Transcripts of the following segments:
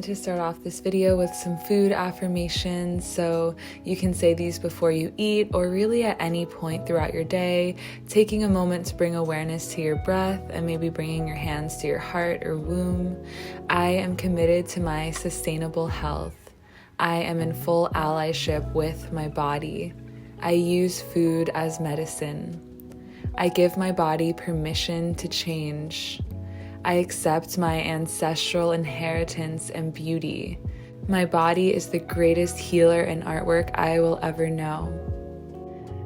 To start off this video with some food affirmations, so you can say these before you eat or really at any point throughout your day, taking a moment to bring awareness to your breath and maybe bringing your hands to your heart or womb. I am committed to my sustainable health. I am in full allyship with my body. I use food as medicine. I give my body permission to change. I accept my ancestral inheritance and beauty. My body is the greatest healer and artwork I will ever know.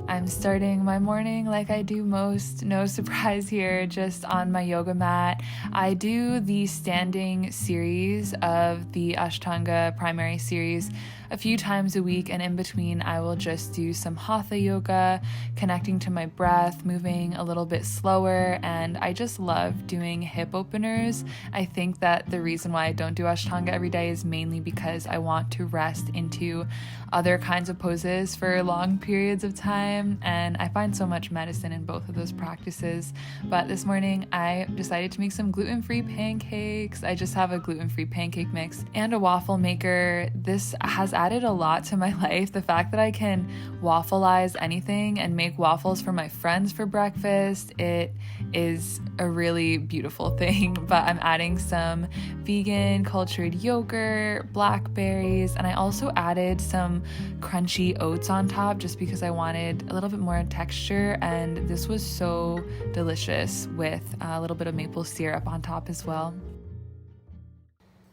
I'm starting my morning like I do most, no surprise here, just on my yoga mat. I do the standing series of the Ashtanga primary series a few times a week, and in between I will just do some hatha yoga, connecting to my breath, moving a little bit slower, and I just love doing hip openers. I think that the reason why I don't do Ashtanga every day is mainly because I want to rest into other kinds of poses for long periods of time, and I find so much medicine in both of those practices. But this morning I decided to make some gluten-free pancakes. I just have a gluten-free pancake mix and a waffle maker. This has added a lot to my life. The fact that I can waffleize anything and make waffles for my friends for breakfast, it is a really beautiful thing. But I'm adding some vegan cultured yogurt, blackberries, and I also added some crunchy oats on top just because I wanted a little bit more texture, and this was so delicious with a little bit of maple syrup on top as well.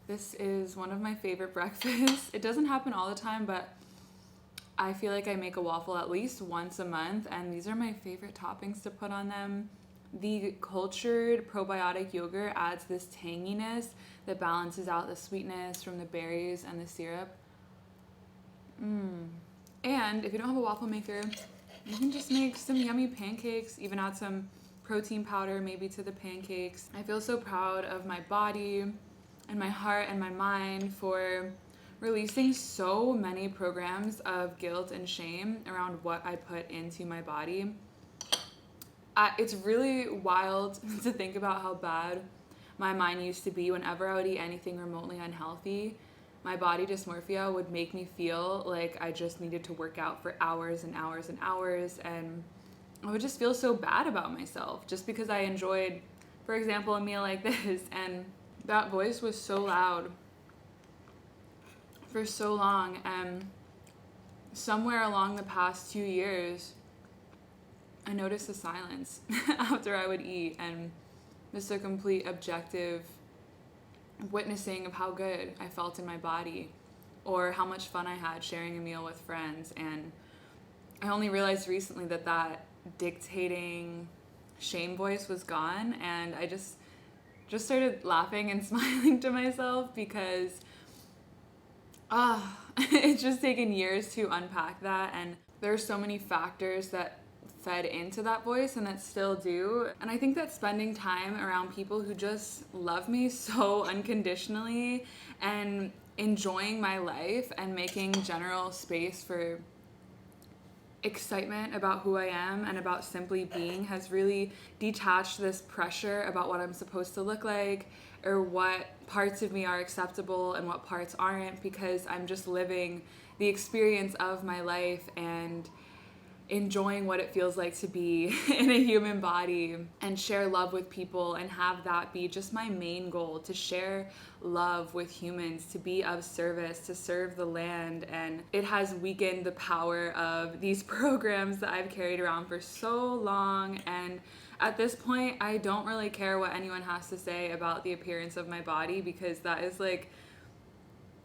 This is one of my favorite breakfasts. It doesn't happen all the time, but I feel like I make a waffle at least once a month, and these are my favorite toppings to put on them. The cultured probiotic yogurt adds this tanginess that balances out the sweetness from the berries and the syrup. And if you don't have a waffle maker, you can just make some yummy pancakes, even add some protein powder maybe to the pancakes. I feel so proud of my body and my heart and my mind for releasing so many programs of guilt and shame around what I put into my body. It's really wild to think about how bad my mind used to be whenever I would eat anything remotely unhealthy. My body dysmorphia would make me feel like I just needed to work out for hours and hours and hours, and I would just feel so bad about myself just because I enjoyed, for example, a meal like this. And that voice was so loud for so long, and somewhere along the past 2 years I noticed the silence after I would eat, and just a complete objective witnessing of how good I felt in my body or how much fun I had sharing a meal with friends. And I only realized recently that that dictating shame voice was gone, and I just started laughing and smiling to myself because it's just taken years to unpack that, and there are so many factors that fed into that voice and that still do. And I think that spending time around people who just love me so unconditionally and enjoying my life and making general space for excitement about who I am and about simply being has really detached this pressure about what I'm supposed to look like or what parts of me are acceptable and what parts aren't, because I'm just living the experience of my life and enjoying what it feels like to be in a human body and share love with people and have that be just my main goal, to share love with humans, to be of service, to serve the land. And it has weakened the power of these programs that I've carried around for so long. And at this point, I don't really care what anyone has to say about the appearance of my body, because that is like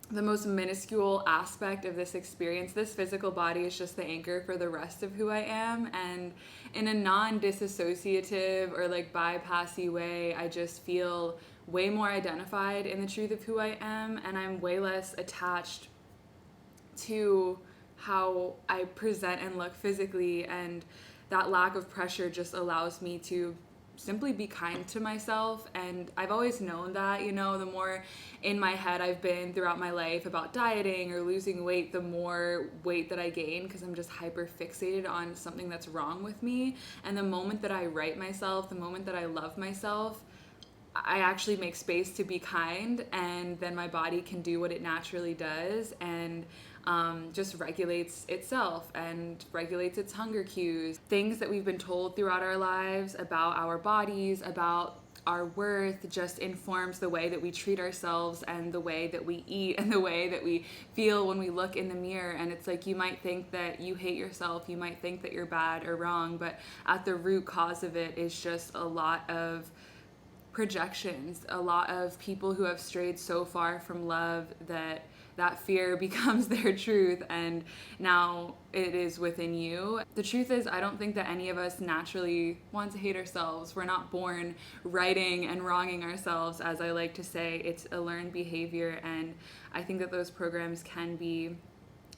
the most minuscule aspect of this experience. This physical body is just the anchor for the rest of who I am, and in a non-disassociative or like bypassy way, I just feel way more identified in the truth of who I am, and I'm way less attached to how I present and look physically, and that lack of pressure just allows me to simply be kind to myself. And I've always known that, you know, the more in my head I've been throughout my life about dieting or losing weight, the more weight that I gain, because I'm just hyper fixated on something that's wrong with me. And the moment that I right myself, the moment that I love myself, I actually make space to be kind, and then my body can do what it naturally does, and just regulates itself and regulates its hunger cues. Things that we've been told throughout our lives about our bodies, about our worth, just informs the way that we treat ourselves and the way that we eat and the way that we feel when we look in the mirror. And it's like, you might think that you hate yourself, you might think that you're bad or wrong, but at the root cause of it is just a lot of projections, a lot of people who have strayed so far from love that fear becomes their truth, and now it is within you. The truth is, I don't think that any of us naturally want to hate ourselves. We're not born righting and wronging ourselves, as I like to say. It's a learned behavior, and I think that those programs can be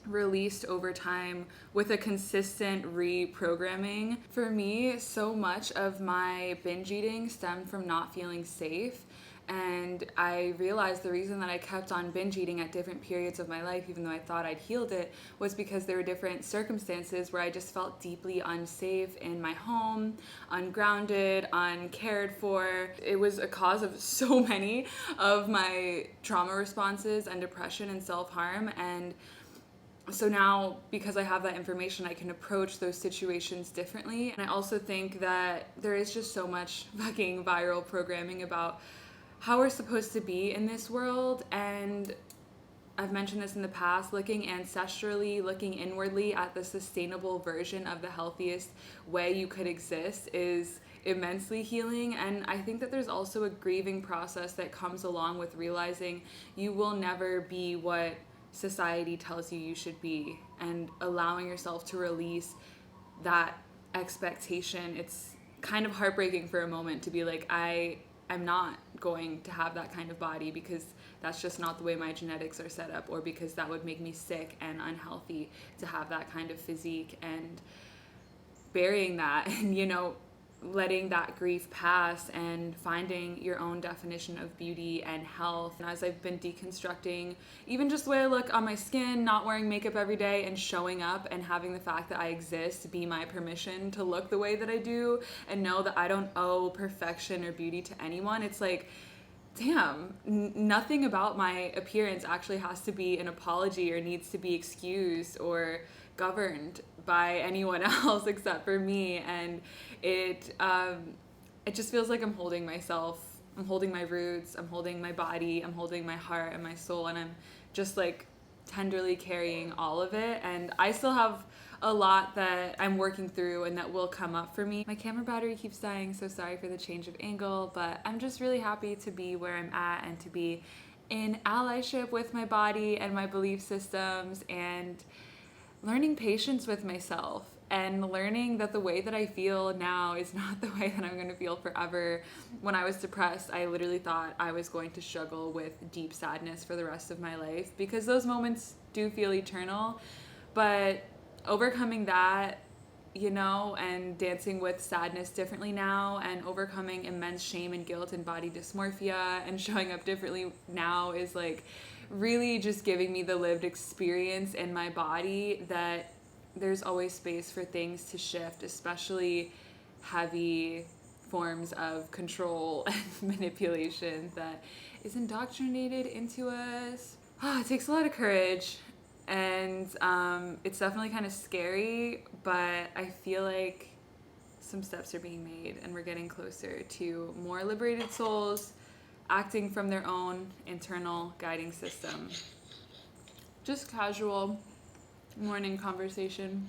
released over time with a consistent reprogramming. For me, so much of my binge eating stemmed from not feeling safe, and I realized the reason that I kept on binge eating at different periods of my life, even though I thought I'd healed it, was because there were different circumstances where I just felt deeply unsafe in my home, ungrounded, uncared for. It was a cause of so many of my trauma responses and depression and self-harm. And so now, because I have that information, I can approach those situations differently. And I also think that there is just so much fucking viral programming about how we're supposed to be in this world. And I've mentioned this in the past, looking ancestrally, looking inwardly at the sustainable version of the healthiest way you could exist is immensely healing. And I think that there's also a grieving process that comes along with realizing you will never be what society tells you should be, and allowing yourself to release that expectation. It's kind of heartbreaking for a moment to be like, I'm not going to have that kind of body because that's just not the way my genetics are set up, or because that would make me sick and unhealthy to have that kind of physique. And burying that and, you know, letting that grief pass and finding your own definition of beauty and health. And as I've been deconstructing even just the way I look on my skin, not wearing makeup every day, and showing up and having the fact that I exist be my permission to look the way that I do, and know that I don't owe perfection or beauty to anyone, it's like, damn, nothing about my appearance actually has to be an apology or needs to be excused or governed by anyone else except for me. And it just feels like I'm holding myself, I'm holding my roots, I'm holding my body, I'm holding my heart and my soul, and I'm just like tenderly carrying all of it. And I still have a lot that I'm working through and that will come up for me. My camera battery keeps dying, so sorry for the change of angle, but I'm just really happy to be where I'm at and to be in allyship with my body and my belief systems, and learning patience with myself, and learning that the way that I feel now is not the way that I'm going to feel forever. When I was depressed, I literally thought I was going to struggle with deep sadness for the rest of my life, because those moments do feel eternal. But overcoming that, you know, and dancing with sadness differently now, and overcoming immense shame and guilt and body dysmorphia and showing up differently now is like really just giving me the lived experience in my body that there's always space for things to shift, especially heavy forms of control and manipulation that is indoctrinated into us. It takes a lot of courage, and it's definitely kind of scary, but I feel like some steps are being made and we're getting closer to more liberated souls acting from their own internal guiding system. Just casual morning conversation.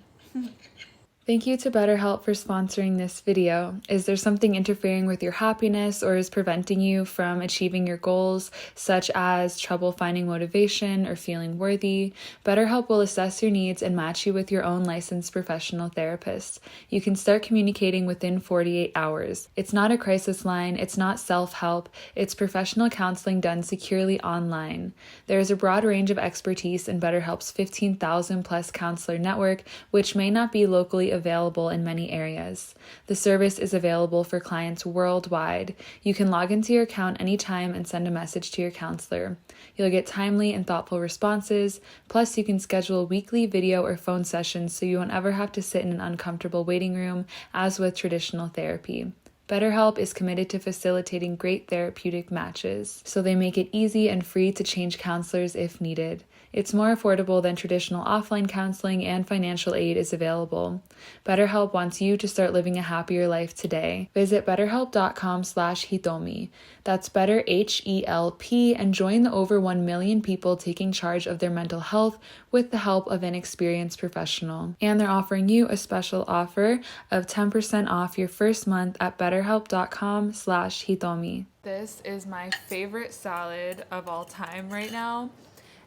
Thank you to BetterHelp for sponsoring this video. Is there something interfering with your happiness or is preventing you from achieving your goals, such as trouble finding motivation or feeling worthy? BetterHelp will assess your needs and match you with your own licensed professional therapist. You can start communicating within 48 hours. It's not a crisis line, it's not self-help, it's professional counseling done securely online. There is a broad range of expertise in BetterHelp's 15,000 plus counselor network, which may not be locally already available in many areas. The service is available for clients worldwide. You can log into your account anytime and send a message to your counselor. You'll get timely and thoughtful responses, plus you can schedule weekly video or phone sessions so you won't ever have to sit in an uncomfortable waiting room as with traditional therapy. BetterHelp is committed to facilitating great therapeutic matches, so they make it easy and free to change counselors if needed. It's more affordable than traditional offline counseling, and financial aid is available. BetterHelp wants you to start living a happier life today. Visit betterhelp.com/hitomi. That's better HELP, and join the over 1 million people taking charge of their mental health with the help of an experienced professional. And they're offering you a special offer of 10% off your first month at betterhelp.com/hitomi. This is my favorite salad of all time right now.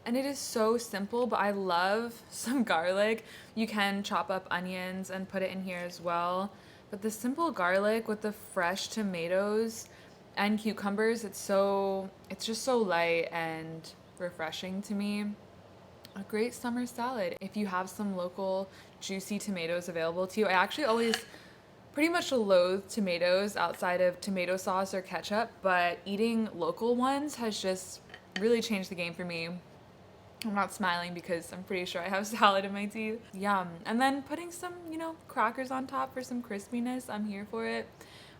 And it is so simple, but I love some garlic. You can chop up onions and put it in here as well. But the simple garlic with the fresh tomatoes and cucumbers, it's just so light and refreshing to me. A great summer salad if you have some local juicy tomatoes available to you. I actually always pretty much loathe tomatoes outside of tomato sauce or ketchup, but eating local ones has just really changed the game for me. I'm not smiling because I'm pretty sure I have salad in my teeth. Yum. And then putting some, crackers on top for some crispiness. I'm here for it.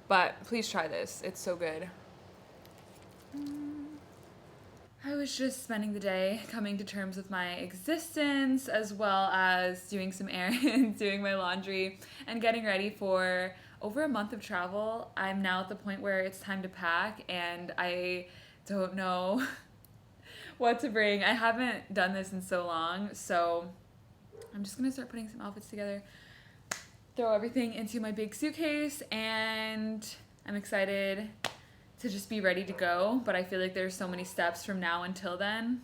But please try this. It's so good. I was just spending the day coming to terms with my existence, as well as doing some errands, doing my laundry, and getting ready for over a month of travel. I'm now at the point where it's time to pack, and I don't know what to bring. I haven't done this in so long, so I'm just gonna start putting some outfits together, throw everything into my big suitcase, and I'm excited to just be ready to go. But I feel like there's so many steps from now until then,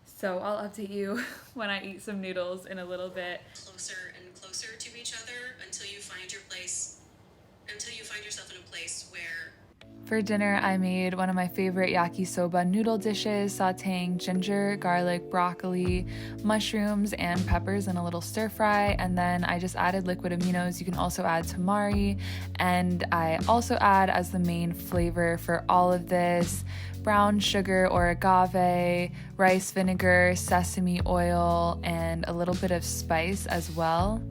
so I'll update you when I eat some noodles in a little bit. Closer and closer to each other until you find yourself in a place where. For dinner, I made one of my favorite yakisoba noodle dishes, sauteing ginger, garlic, broccoli, mushrooms, and peppers in a little stir fry. And then I just added liquid aminos. You can also add tamari. And I also add, as the main flavor for all of this, brown sugar or agave, rice vinegar, sesame oil, and a little bit of spice as well.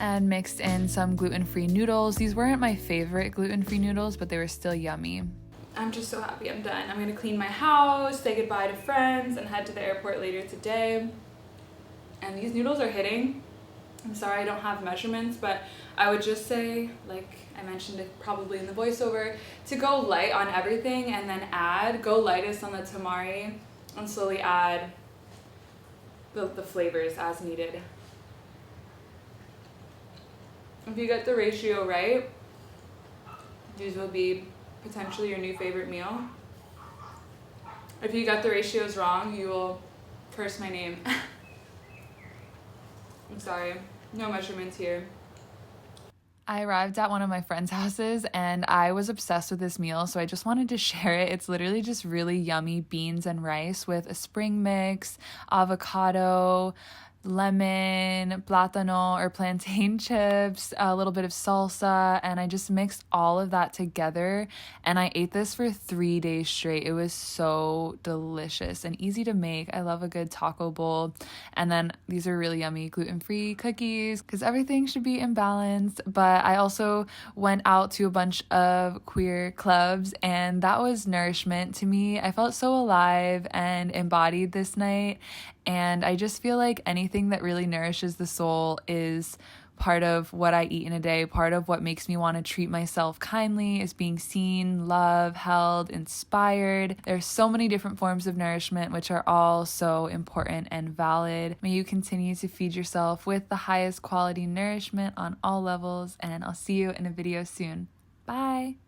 And mixed in some gluten-free noodles. These weren't my favorite gluten-free noodles, but they were still yummy. I'm just so happy I'm done. I'm gonna clean my house, say goodbye to friends, and head to the airport later today. And these noodles are hitting. I'm sorry I don't have measurements, but I would just say, like I mentioned it probably in the voiceover, to go light on everything and then go lightest on the tamari, and slowly add the flavors as needed. If you get the ratio right, these will be potentially your new favorite meal. If you got the ratios wrong, you will curse my name. I'm sorry, no measurements here. I arrived at one of my friends' houses and I was obsessed with this meal, so I just wanted to share it. It's literally just really yummy beans and rice with a spring mix, avocado, lemon, plátano or plantain chips, a little bit of salsa, and I just mixed all of that together, and I ate this for 3 days straight. It was so delicious and easy to make. I love a good taco bowl. And then these are really yummy gluten-free cookies, because everything should be in balance. But I also went out to a bunch of queer clubs, and that was nourishment to me. I felt so alive and embodied this night. And I just feel like anything that really nourishes the soul is part of what I eat in a day. Part of what makes me want to treat myself kindly is being seen, loved, held, inspired. There's so many different forms of nourishment, which are all so important and valid. May you continue to feed yourself with the highest quality nourishment on all levels, and I'll see you in a video soon. Bye!